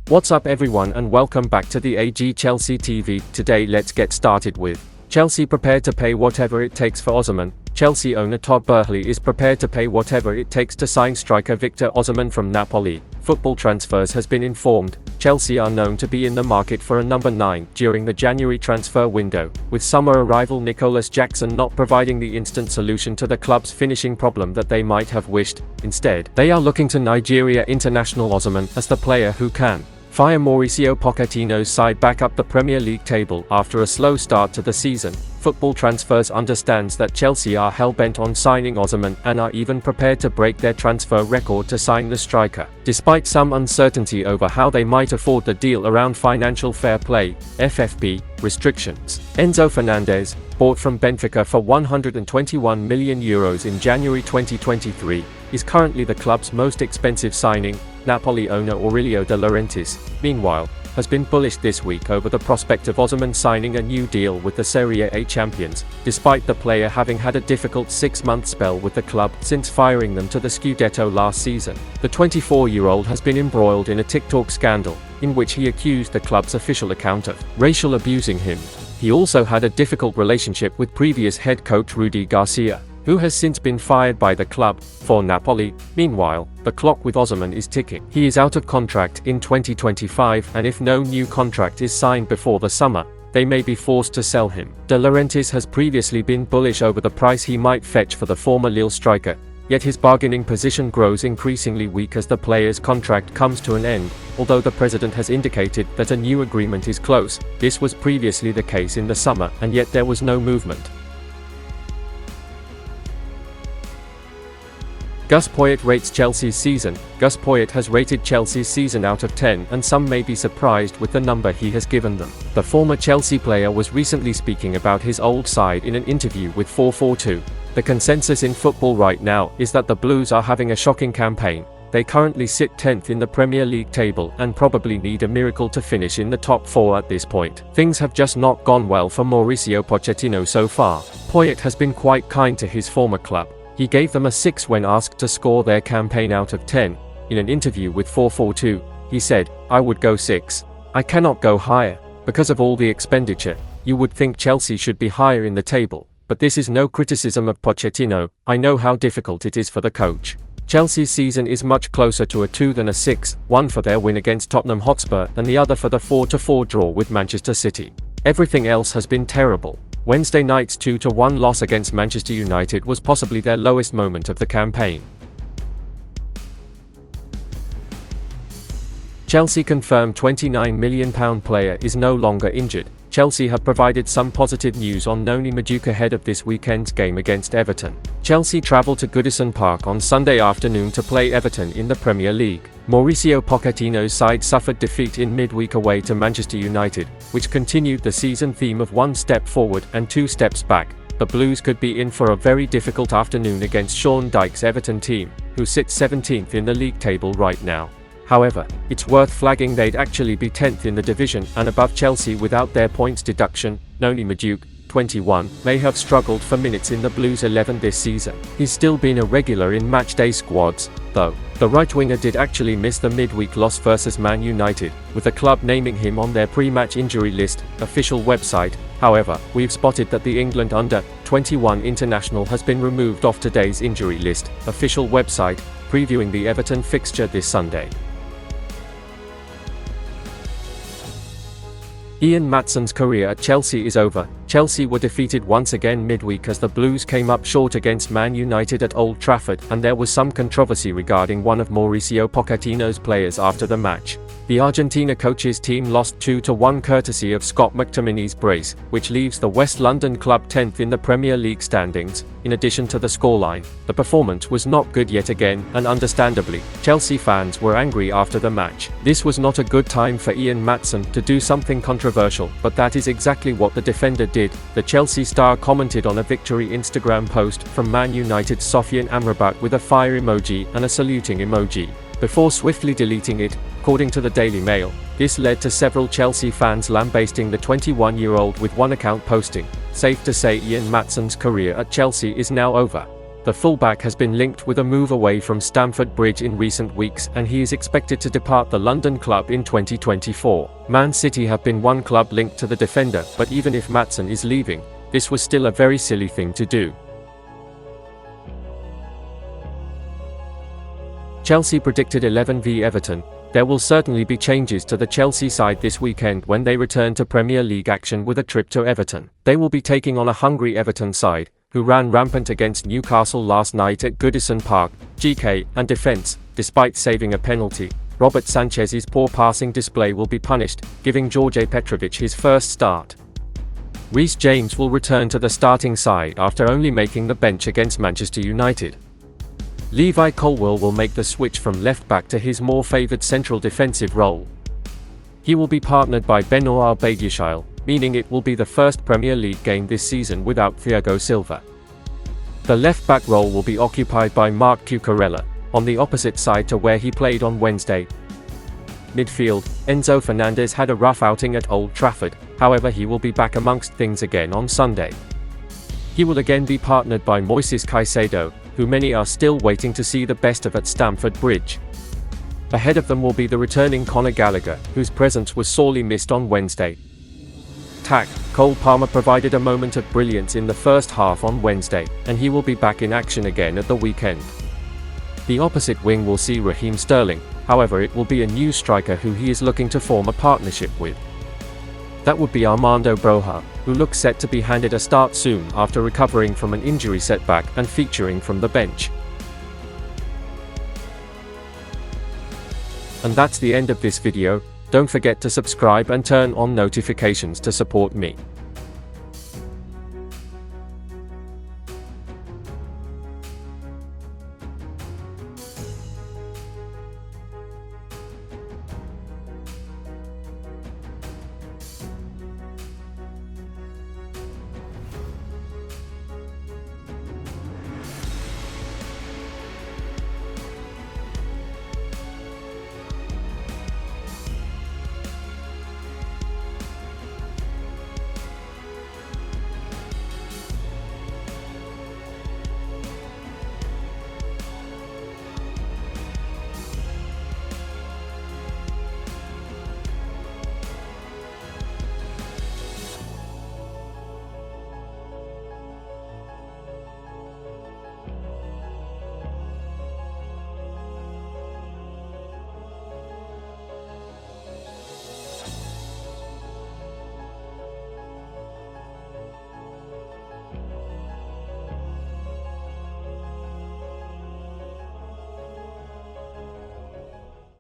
What's up everyone and welcome back to the AG Chelsea TV. Today let's get started with Chelsea prepared to pay whatever it takes for Osimhen. Chelsea owner Todd Boehly is prepared to pay whatever it takes to sign striker Victor Osimhen from Napoli. Football Transfers has been informed, Chelsea are known to be in the market for a number 9 during the January transfer window, with summer arrival Nicolas Jackson not providing the instant solution to the club's finishing problem that they might have wished. Instead, they are looking to Nigeria international Osimhen as the player who can fire Mauricio Pochettino's side back up the Premier League table after a slow start to the season. Football Transfers understands that Chelsea are hell-bent on signing Osimhen and are even prepared to break their transfer record to sign the striker, despite some uncertainty over how they might afford the deal around financial fair play (FFP) restrictions. Enzo Fernandez, bought from Benfica for €121 million in January 2023, is currently the club's most expensive signing. Napoli owner Aurelio De Laurentiis, meanwhile, has been bullish this week over the prospect of Osimhen signing a new deal with the Serie A champions, despite the player having had a difficult 6-month spell with the club since firing them to the Scudetto last season. The 24-year-old has been embroiled in a TikTok scandal, in which he accused the club's official account of racial abusing him. He also had a difficult relationship with previous head coach Rudy Garcia, who has since been fired by the club. For Napoli, meanwhile, the clock with Osimhen is ticking. He is out of contract in 2025, and if no new contract is signed before the summer, they may be forced to sell him. De Laurentiis has previously been bullish over the price he might fetch for the former Lille striker, yet his bargaining position grows increasingly weak as the player's contract comes to an end. Although the president has indicated that a new agreement is close, this was previously the case in the summer, and yet there was no movement. Gus Po rates Chelsea's season. Gus Po has rated Chelsea's season out of 10, and some may be surprised with the number he has given them. The former Chelsea player was recently speaking about his old side in an interview with 442. The consensus in football right now is that the Blues are having a shocking campaign. They currently sit 10th in the Premier League table and probably need a miracle to finish in the top 4 at this point. Things have just not gone well for Mauricio Pochettino so far. Po has been quite kind to his former club. He gave them a 6 when asked to score their campaign out of 10. In an interview with 442, he said, "I would go 6. I cannot go higher. Because of all the expenditure, you would think Chelsea should be higher in the table. But this is no criticism of Pochettino. I know how difficult it is for the coach. Chelsea's season is much closer to a 2 than a 6, one for their win against Tottenham Hotspur and the other for the 4-4 draw with Manchester City. Everything else has been terrible." Wednesday night's 2-1 loss against Manchester United was possibly their lowest moment of the campaign. Chelsea confirmed £29 million player is no longer injured. Chelsea have provided some positive news on Madueke ahead of this weekend's game against Everton. Chelsea travel to Goodison Park on Sunday afternoon to play Everton in the Premier League. Mauricio Pochettino's side suffered defeat in midweek away to Manchester United, which continued the season theme of 1 step forward and 2 steps back. The Blues could be in for a very difficult afternoon against Sean Dyche's Everton team, who sit 17th in the league table right now. However, it's worth flagging they'd actually be 10th in the division and above Chelsea without their points deduction. Madueke, 21, may have struggled for minutes in the Blues' 11 this season. He's still been a regular in matchday squads, though. The right-winger did actually miss the midweek loss versus Man United, with the club naming him on their pre-match injury list, official website. However, we've spotted that the England under-21 international has been removed off today's injury list, official website, previewing the Everton fixture this Sunday. Ian Matson's career at Chelsea is over. Chelsea were defeated once again midweek as the Blues came up short against Man United at Old Trafford, and there was some controversy regarding one of Mauricio Pochettino's players after the match. The Argentina coach's team lost 2-1 courtesy of Scott McTominay's brace, which leaves the West London club 10th in the Premier League standings. In addition to the scoreline, the performance was not good yet again, and understandably, Chelsea fans were angry after the match. This was not a good time for Ian Matson to do something controversial, but that is exactly what the defender did. The Chelsea star commented on a victory Instagram post from Man United's Sofian Amrabat with a fire emoji and a saluting emoji, before swiftly deleting it. According to the Daily Mail, this led to several Chelsea fans lambasting the 21-year-old, with one account posting, "Safe to say Ian Matson's career at Chelsea is now over." The fullback has been linked with a move away from Stamford Bridge in recent weeks, and he is expected to depart the London club in 2024. Man City have been one club linked to the defender, but even if Matson is leaving, this was still a very silly thing to do. Chelsea predicted 11 v Everton. There will certainly be changes to the Chelsea side this weekend when they return to Premier League action with a trip to Everton. They will be taking on a hungry Everton side, who ran rampant against Newcastle last night at Goodison Park, GK, and defence, despite saving a penalty. Robert Sanchez's poor passing display will be punished, giving George Petrovic his first start. Reece James will return to the starting side after only making the bench against Manchester United. Levi Colwill will make the switch from left-back to his more favoured central defensive role. He will be partnered by Benoit Badiashile, meaning it will be the first Premier League game this season without Thiago Silva. The left-back role will be occupied by Marc Cucurella, on the opposite side to where he played on Wednesday. Midfield, Enzo Fernandez had a rough outing at Old Trafford, however he will be back amongst things again on Sunday. He will again be partnered by Moises Caicedo, who many are still waiting to see the best of at Stamford Bridge. Ahead of them will be the returning Conor Gallagher, whose presence was sorely missed on Wednesday. Cole Palmer provided a moment of brilliance in the first half on Wednesday, and he will be back in action again at the weekend. The opposite wing will see Raheem Sterling, however it will be a new striker who he is looking to form a partnership with. That would be Armando Broja, who looks set to be handed a start soon after recovering from an injury setback and featuring from the bench. And that's the end of this video. Don't forget to subscribe and turn on notifications to support me.